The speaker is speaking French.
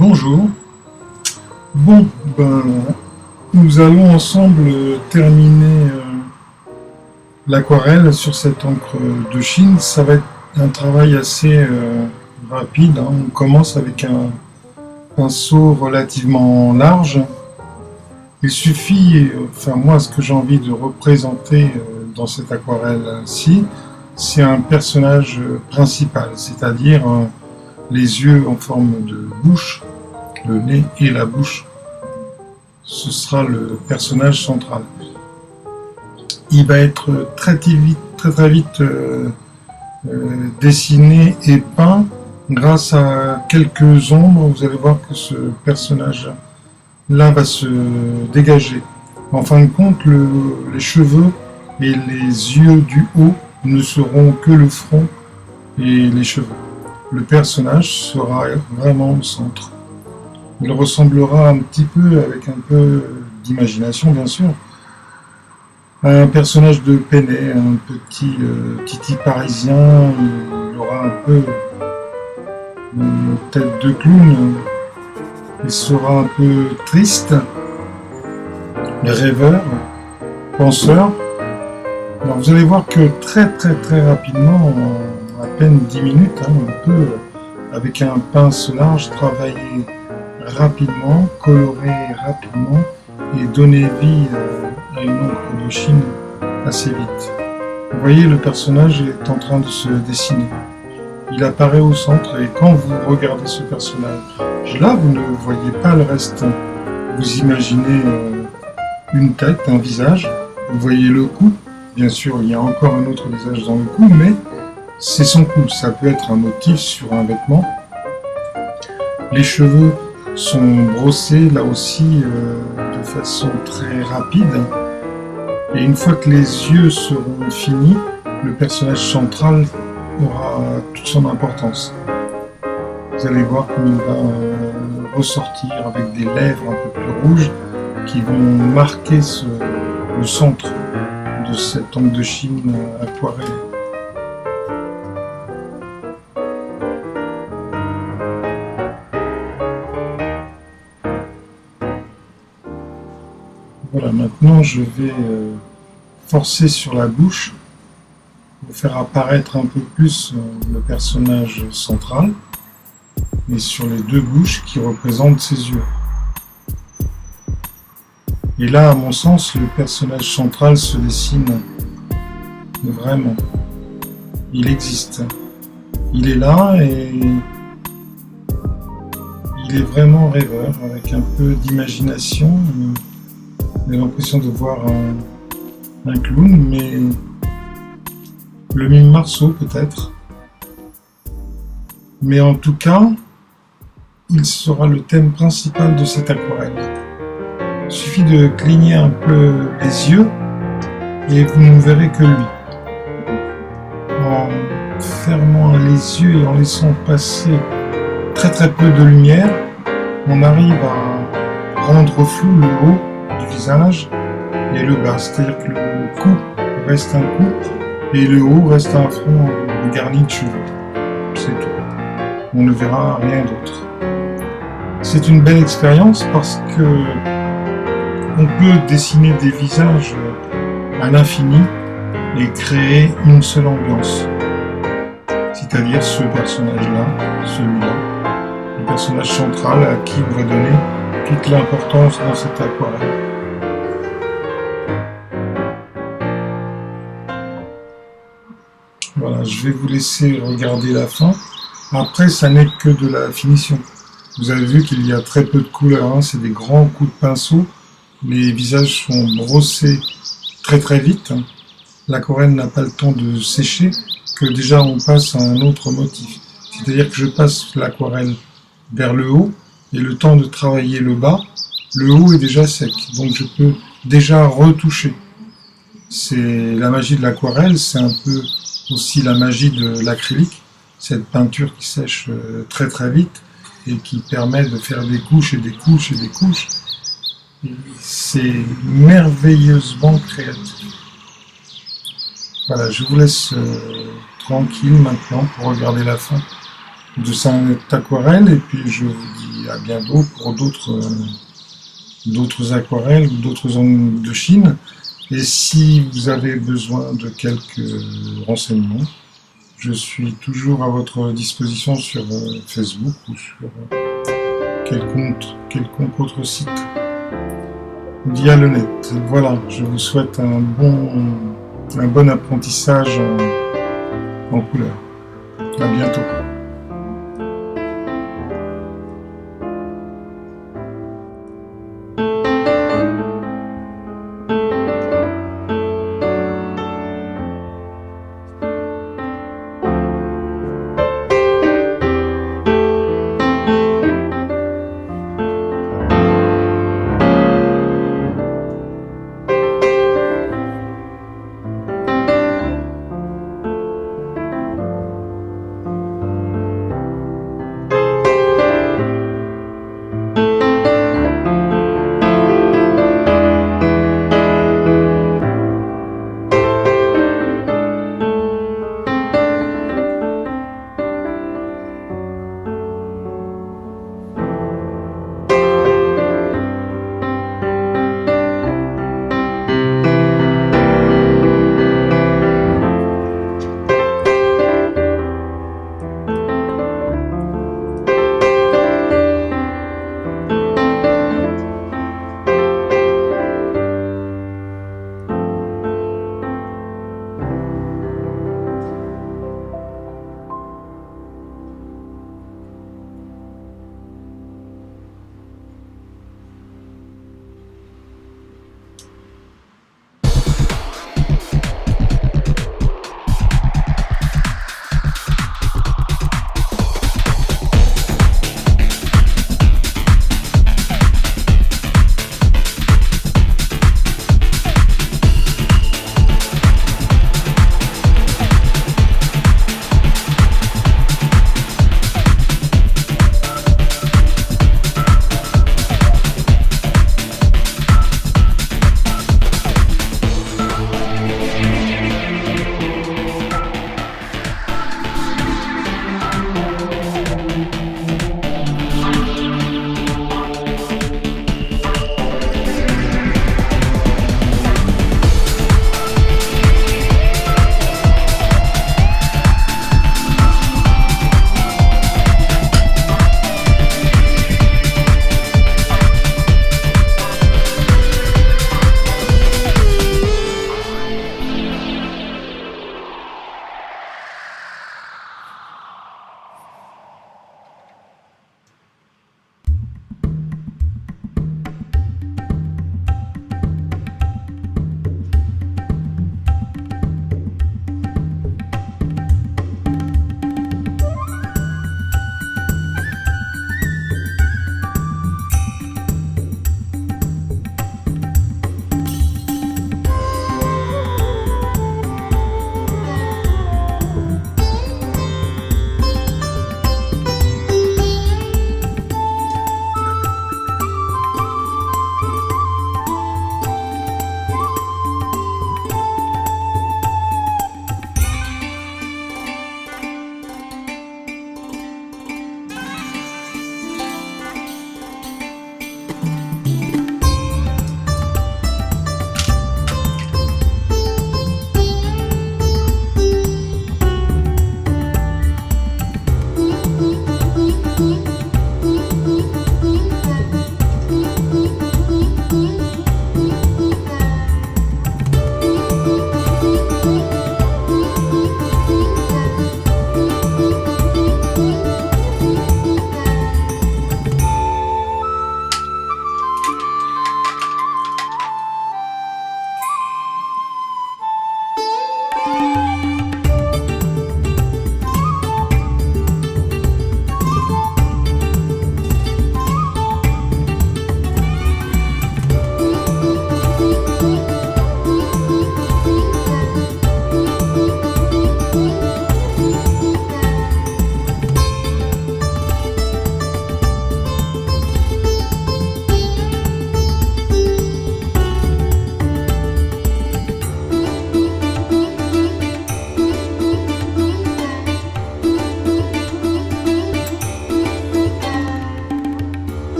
Bonjour. Bon, ben, nous allons ensemble terminer l'aquarelle sur cette encre de Chine. Ça va être un travail assez rapide, hein. On commence avec un pinceau relativement large. Il suffit, enfin moi, ce que j'ai envie de représenter dans cette aquarelle-ci, c'est un personnage principal, c'est-à-dire les yeux en forme de bouche, le nez et la bouche. Ce sera le personnage central. Il va être très vite dessiné et peint grâce à quelques ombres. Vous allez voir que ce personnage-là va se dégager. En fin de compte, les cheveux et les yeux du haut ne seront que le front et les cheveux. Le personnage sera vraiment au centre. Il ressemblera un petit peu, avec un peu d'imagination bien sûr, à un personnage de Penet, un petit Titi parisien. Il aura un peu une tête de clown. Il sera un peu triste, rêveur, penseur. Alors vous allez voir que très rapidement, en à peine 10 minutes, hein, on peut, avec un pince large, travailler rapidement, colorer rapidement et donner vie à une encre de Chine assez vite. Vous voyez, le personnage est en train de se dessiner. Il apparaît au centre et quand vous regardez ce personnage-là, vous ne voyez pas le reste. Vous imaginez une tête, un visage, vous voyez le cou. Bien sûr, il y a encore un autre visage dans le cou, mais c'est son cou. Ça peut être un motif sur un vêtement. Les cheveux sont brossés là aussi de façon très rapide. Et une fois que les yeux seront finis, le personnage central aura toute son importance. Vous allez voir comme il va ressortir avec des lèvres un peu plus rouges qui vont marquer le centre de cette encre de Chine aquarelle. Voilà, maintenant je vais forcer sur la bouche pour faire apparaître un peu plus le personnage central et sur les deux bouches qui représentent ses yeux. Et là, à mon sens, le personnage central se dessine vraiment. Il existe. Il est là et il est vraiment rêveur, avec un peu d'imagination. J'ai l'impression de voir un clown, mais le mime Marceau peut-être. Mais en tout cas, il sera le thème principal de cette aquarelle. Il suffit de cligner un peu les yeux et vous ne verrez que lui. En fermant les yeux et en laissant passer très peu de lumière, on arrive à rendre flou le haut du visage et le bas, c'est-à-dire que le cou reste un cou et le haut reste un front garni de cheveux. C'est tout. On ne verra rien d'autre. C'est une belle expérience parce que on peut dessiner des visages à l'infini et créer une seule ambiance. C'est-à-dire ce personnage-là, celui-là, le personnage central à qui on va donner toute l'importance dans cette aquarelle. Voilà, je vais vous laisser regarder la fin. Après, ça n'est que de la finition. Vous avez vu qu'il y a très peu de couleurs, hein. C'est des grands coups de pinceau. Les visages sont brossés très vite. L'aquarelle n'a pas le temps de sécher, que déjà on passe à un autre motif. C'est-à-dire que je passe l'aquarelle vers le haut, et le temps de travailler le bas, le haut est déjà sec. Donc je peux déjà retoucher. C'est la magie de l'aquarelle, c'est un peu aussi la magie de l'acrylique, cette peinture qui sèche très vite et qui permet de faire des couches et des couches et des couches. C'est merveilleusement créatif. Voilà, je vous laisse tranquille maintenant pour regarder la fin. de cette aquarelle, et puis je vous dis à bientôt pour d'autres aquarelles ou d'autres angles de Chine. Et si vous avez besoin de quelques renseignements, je suis toujours à votre disposition sur Facebook ou sur quelconque autre site via le net. Voilà, je vous souhaite un bon apprentissage en couleur. À bientôt.